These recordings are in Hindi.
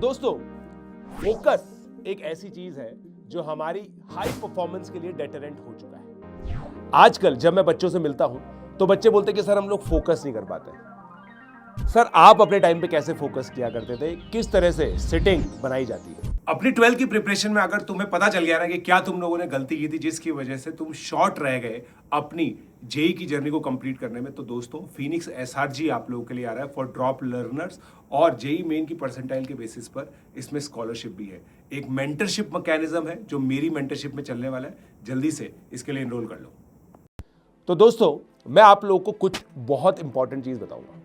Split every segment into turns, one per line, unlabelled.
दोस्तों, फोकस एक ऐसी चीज है जो हमारी हाई परफॉर्मेंस के लिए डेटरेंट हो चुका है। आजकल जब मैं बच्चों से मिलता हूं तो बच्चे बोलते कि सर हम लोग फोकस नहीं कर पाते। सर आप अपने टाइम पे कैसे फोकस किया करते थे, किस तरह से सिटिंग बनाई जाती है?
अपनी 12th की प्रिपरेशन में अगर तुम्हें पता चल गया ना कि क्या तुम लोगों ने गलती की थी जिसकी वजह से तुम शॉर्ट रह गए अपनी जेई की जर्नी को कंप्लीट करने में, तो दोस्तों फिनिक्स एसआरजी आप लोगों के लिए आ रहा है फॉर ड्रॉप लर्नर्स। और जेई मेन की परसेंटाइल के बेसिस पर इसमें स्कॉलरशिप भी है, एक मेंटरशिप मैकेनिज्म है जो मेरी मेंटरशिप में चलने वाला है। जल्दी से इसके लिए एनरोल कर लो।
तो दोस्तों, मैं आप लोगों को कुछ बहुत इंपॉर्टेंट चीज बताऊंगा।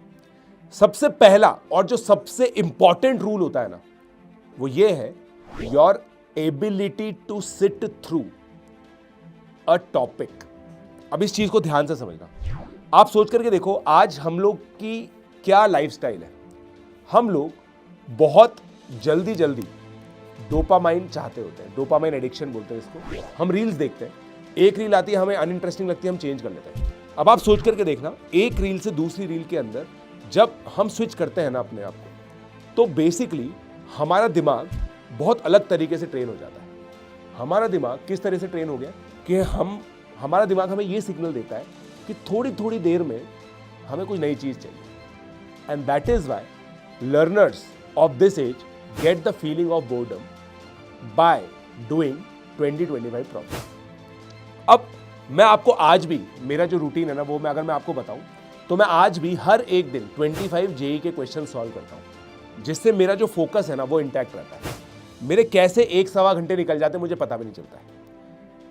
सबसे पहला और जो सबसे इंपॉर्टेंट रूल होता है ना, वो ये है your ability to sit through a topic. अब इस चीज को ध्यान से समझना। आप सोच करके देखो, आज हम लोग की क्या लाइफस्टाइल है। हम लोग बहुत जल्दी जल्दी डोपामाइन चाहते होते हैं, डोपामाइन एडिक्शन बोलते हैं इसको। हम रील्स देखते हैं, एक रील आती है, हमें अनइंटरेस्टिंग लगती है, हम चेंज कर लेते हैं। अब आप सोच करके देखना, एक रील से दूसरी रील के अंदर जब हम स्विच करते हैं ना अपने आप को, तो बेसिकली हमारा दिमाग बहुत अलग तरीके से ट्रेन हो जाता है। हमारा दिमाग किस तरह से ट्रेन हो गया कि हमारा दिमाग हमें ये सिग्नल देता है कि थोड़ी थोड़ी देर में हमें कोई नई चीज चाहिए। And that is why learners of this age get the feeling of boredom by doing 20-25 problem. अब मैं आपको आज भी, मेरा जो रूटीन है ना, वो मैं आपको बताऊं तो मैं आज भी हर एक दिन 25 जेई के क्वेश्चन सॉल्व करता हूं, जिससे मेरा जो फोकस है ना वो इंटैक्ट रहता है। मेरे कैसे 1-1.25 घंटे निकल जाते हैं मुझे पता भी नहीं चलता है।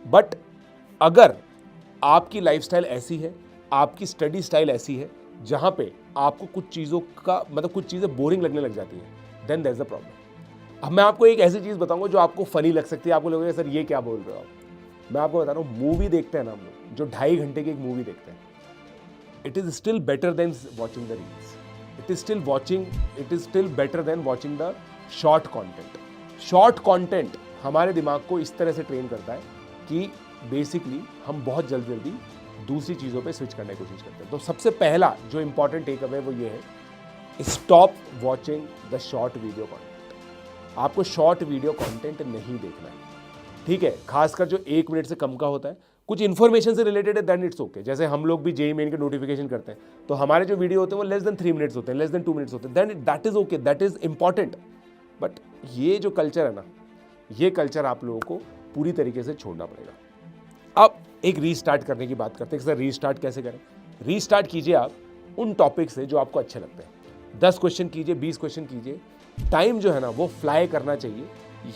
बट अगर आपकी लाइफस्टाइल ऐसी है, आपकी स्टडी स्टाइल ऐसी है जहां पे आपको कुछ चीज़ों का कुछ चीज़ें बोरिंग लगने लग जाती हैं, then there is a problem. अब मैं आपको एक ऐसी चीज़ बताऊंगा जो आपको फनी लग सकती है। आपको लगेगा सर ये क्या बोल रहे हो आप। मैं आपको बता रहा हूँ, मूवी देखते हैं ना हम लोग, जो 2.5 घंटे की एक मूवी देखते हैं, it is still better than watching the reels. It is still better than watching the short content. Short content हमारे दिमाग को इस तरह से ट्रेन करता है कि बेसिकली हम बहुत जल्दी दूसरी चीज़ों पे स्विच करने की कोशिश करते हैं। तो सबसे पहला जो इंपॉर्टेंट टेक अवे वो ये है, stop watching the short video content. आपको शॉर्ट वीडियो कॉन्टेंट नहीं देखना है, ठीक है। खासकर जो 1 मिनट से कम का होता है, कुछ इन्फॉर्मेशन से रिलेटेड है, देन इट्स ओके। जैसे हम लोग भी जेई मेन के नोटिफिकेशन करते हैं, तो हमारे जो वीडियो होते हैं वो लेस देन 3 मिनट्स होते हैं, लेस देन 2 मिनट्स होते हैं, then that is okay, that is important. But ये जो कल्चर है ना, ये कल्चर आप लोगों को पूरी तरीके से छोड़ना पड़ेगा। अब एक रीस्टार्ट करने की बात करते हैं। सर रीस्टार्ट कैसे करें? रीस्टार्ट कीजिए आप उन टॉपिक से जो आपको अच्छे लगते हैं। 10 क्वेश्चन कीजिए, 20 क्वेश्चन कीजिए। टाइम जो है ना वो फ्लाई करना चाहिए।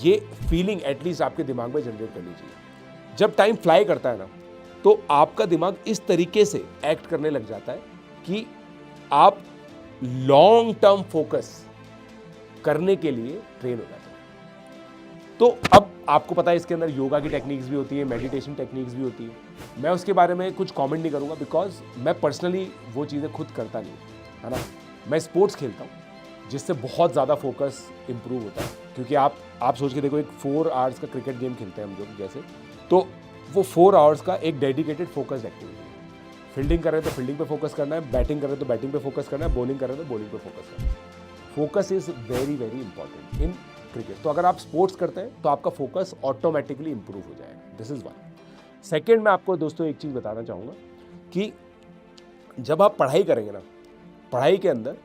ये फीलिंग एटलीस्ट आपके दिमाग में जनरेट कर लीजिए। जब टाइम फ्लाई करता है ना, तो आपका दिमाग इस तरीके से एक्ट करने लग जाता है कि आप लॉन्ग टर्म फोकस करने के लिए ट्रेन हो जाते हैं। तो अब आपको पता है इसके अंदर योगा की टेक्निक्स भी होती है, मेडिटेशन टेक्निक्स भी होती है। मैं उसके बारे में कुछ कमेंट नहीं करूंगा, बिकॉज मैं पर्सनली वो चीज़ें खुद करता नहीं, है ना। मैं स्पोर्ट्स खेलता हूँ जिससे बहुत ज़्यादा फोकस इंप्रूव होता है। क्योंकि आप सोच के देखो, एक 4 आवर्स का क्रिकेट गेम खेलते हैं हम लोग जैसे, तो वो 4 आवर्स का एक डेडिकेटेड फोकस्ड एक्टिविटी है। फील्डिंग कर रहे हैं तो फील्डिंग पे फोकस करना है, बैटिंग कर रहे हैं तो बैटिंग पे फोकस करना है, बॉलिंग कर रहे हैं तो बॉलिंग पे फोकस करना है। Focus is very very important in cricket. तो अगर आप स्पोर्ट्स करते हैं तो आपका फोकस ऑटोमेटिकली इंप्रूव हो जाएगा। This is one. सेकेंड, मैं आपको दोस्तों एक चीज़ बताना चाहूँगा कि जब आप पढ़ाई करेंगे ना, पढ़ाई के अंदर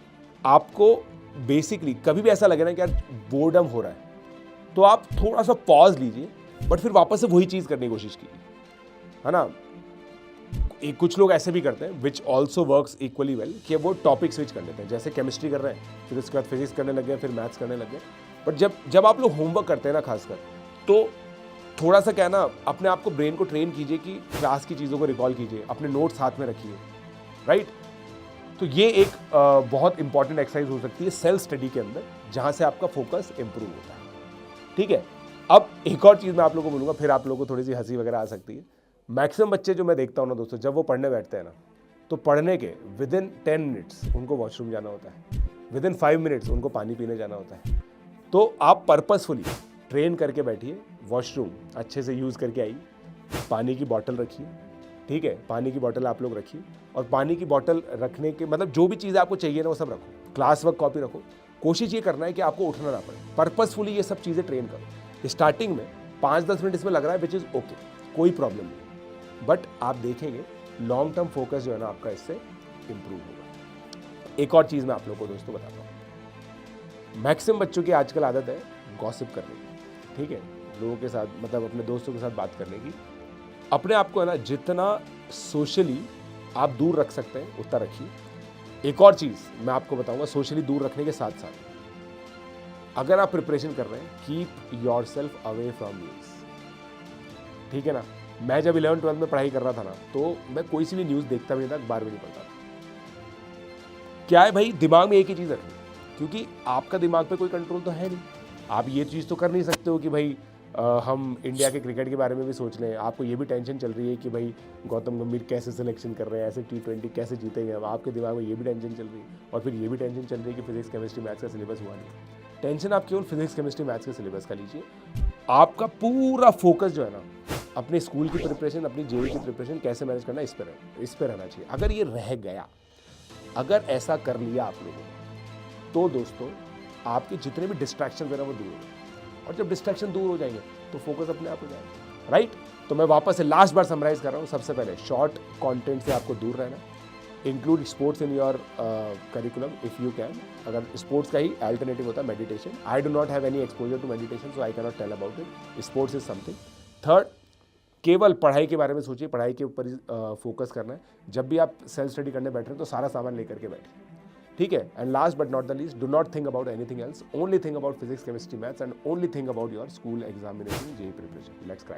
आपको बेसिकली कभी भी ऐसा लगे ना कि यार बोर्डम हो रहा है, तो आप थोड़ा सा पॉज लीजिए, बट फिर वापस से वही चीज़ करने की कोशिश कीजिए, है ना। कुछ लोग ऐसे भी करते हैं which also works equally well, कि वो टॉपिक स्विच कर लेते हैं। जैसे केमिस्ट्री कर रहे हैं, फिर उसके बाद फिजिक्स करने लग गए, फिर मैथ्स करने लग गए। बट जब आप लोग होमवर्क करते हैं ना खासकर, तो थोड़ा सा क्या है ना, अपने आप को, ब्रेन को ट्रेन कीजिए कि क्लास की चीज़ों को रिकॉल कीजिए, अपने नोट्स हाथ में रखिए, राइट। तो ये एक बहुत इंपॉर्टेंट एक्सरसाइज हो सकती है सेल्फ स्टडी के अंदर, जहाँ से आपका फोकस इंप्रूव होता है, ठीक है। अब एक और चीज़ मैं आप लोगों को बोलूँगा, फिर आप लोगों को थोड़ी सी हंसी वगैरह आ सकती है। मैक्सिमम बच्चे जो मैं देखता हूँ ना दोस्तों, जब वो पढ़ने बैठते हैं ना, तो पढ़ने के विदिन 10 मिनट्स उनको वॉशरूम जाना होता है, विदिन 5 मिनट्स उनको पानी पीने जाना होता है। तो आप पर्पसफुली ट्रेन करके बैठिए, वॉशरूम अच्छे से यूज़ करके आइए, पानी की बॉटल रखिए, ठीक है। पानी की बॉटल आप लोग रखिए, और पानी की बॉटल रखने के जो भी चीज़ें आपको चाहिए ना वो सब रखो। क्लास वर्क कॉपी रखो, कोशिश ये करना है कि आपको उठना ना पड़े, पर्पसफुली ये सब चीज़ें ट्रेन करो। स्टार्टिंग में 5-10 मिनट इसमें लग रहा है विच इज़ ओके, कोई प्रॉब्लम नहीं, बट आप देखेंगे लॉन्ग टर्म फोकस जो है ना आपका इससे इंप्रूव होगा। एक और चीज़ मैं आप लोगों को दोस्तों बताता हूँ, मैक्सिमम बच्चों की आजकल आदत है गॉसिप करने की, ठीक है, लोगों के साथ मतलब अपने दोस्तों के साथ बात करने की। अपने आप को है ना जितना सोशली आप दूर रख सकते हैं उतना रखिए। एक और चीज़ मैं आपको बताऊंगा, सोशली दूर रखने के साथ साथ अगर आप प्रिपरेशन कर रहे हैं, keep your self away from news, ठीक है ना। मैं जब 11th-12th में पढ़ाई कर रहा था ना, तो मैं कोई सी भी न्यूज़ देखता भी नहीं था, अखबार भी नहीं पढ़ता था। क्या है भाई, दिमाग में एक ही चीज़ रखनी, क्योंकि आपका दिमाग पे कोई कंट्रोल तो है नहीं। आप ये चीज़ तो कर नहीं सकते हो कि भाई हम इंडिया के क्रिकेट के बारे में भी सोच लें। आपको ये भी टेंशन चल रही है कि भाई गौतम गंभीर कैसे सिलेक्शन कर रहे हैं, ऐसे T20 कैसे जीतेंगे हम, आपके दिमाग में ये भी टेंशन चल रही है। और फिर ये भी टेंशन चल रही है कि फिजिक्स केमिस्ट्री मैथ्स का सिलेबस हुआ नहीं। टेंशन आप केवल फिजिक्स केमिस्ट्री मैथ्स के सिलेबस का लीजिए। आपका पूरा फोकस जो है ना अपने स्कूल की प्रिपरेशन, अपनी जेई की प्रिपरेशन कैसे मैनेज करना, इस पर रहना चाहिए। अगर ये रह गया, अगर ऐसा कर लिया आप लोगों ने, तो दोस्तों आपके जितने भी डिस्ट्रैक्शन है ना वो दूर हो जाएंगे। और जब डिस्ट्रैक्शन दूर हो जाएंगे तो फोकस अपने आप हो जाएगा, राइट। तो मैं वापस से लास्ट बार समराइज कर रहा हूँ। सबसे पहले शॉर्ट कंटेंट से आपको दूर रहना, include sports in your curriculum if you can. अगर स्पोर्ट्स का ही अल्टरनेटिव होता है meditation, I do not have any exposure to meditation, so I can not tell about it. Sports is something. Third, केवल पढ़ाई के बारे में सोचिए, पढ़ाई के ऊपर ही फोकस करना है। जब भी आप सेल्फ स्टडी करने बैठ रहे हैं तो सारा सामान लेकर के बैठिए, ठीक है। And last but not the least, do not think about anything else, only think about physics chemistry maths and only think about your school examination, JEE preparation. Let's